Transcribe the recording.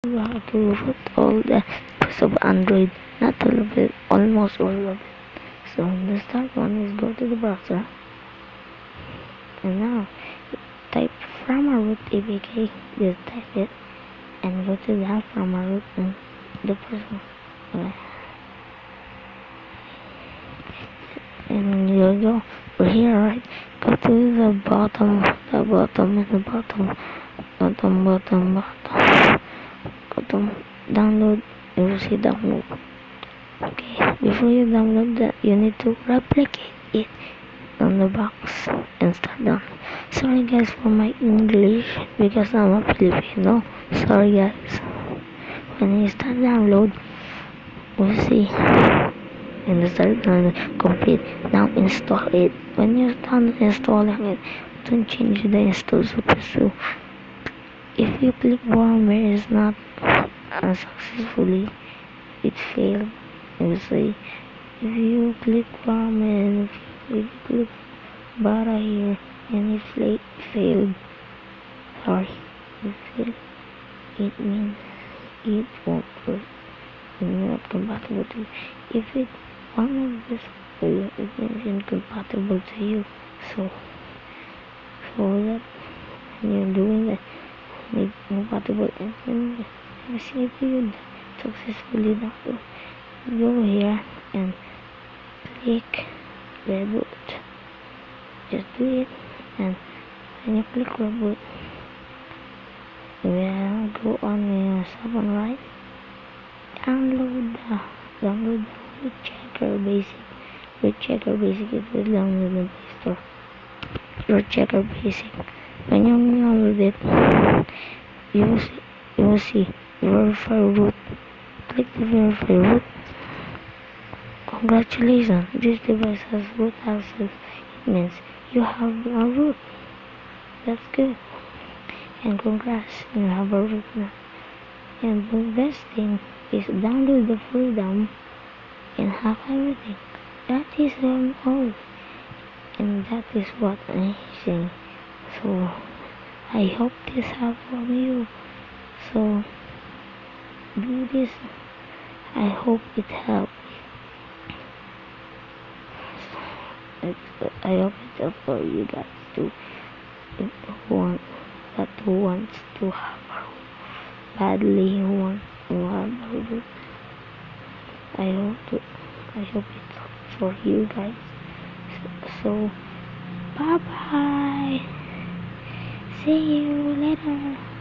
You have to root all the apps of Android, not all of it, almost all of it. So the start one is go to the browser, and now type Framaroot APK, just type it, and go to the Framaroot and the first one. And you go over here, right? Go to the bottom, and the bottom, download. You will see download. Okay, before you download that, you need to replicate it on the box and start down. Sorry guys for my English because I'm a Filipino. Sorry guys. When you start download, we'll see. And start download complete. Now install it. When you're done installing it, don't change the install so if you click warmer is not unsuccessfully, it failed. You see, if you click warmer and if you click bara here and it failed, sorry, it failed, it means it won't work. It's not compatible to you. If it one of this for you, it means incompatible to you. So for that, when you're doing that, make compatible and see if you successfully download. Go here and click reboot. Just do it, and when you click reboot, we'll go on the second right. Download the root checker basic. Root checker basic is with download in the Play Store. Root checker basic. When you download it, you will see verify root. Click the verify root. Congratulations, this device has root access. It means you have a root. That's good. And congrats, you have a root now. And the best thing is download the freedom and have everything. That is all. And that is what I'm saying. So I hope this helped from you. So do this. I hope it helped. I hope it helped for you guys too. Who wants to have a root badly, who wants to have a root. I hope it's helped for you guys. So bye bye. See you later.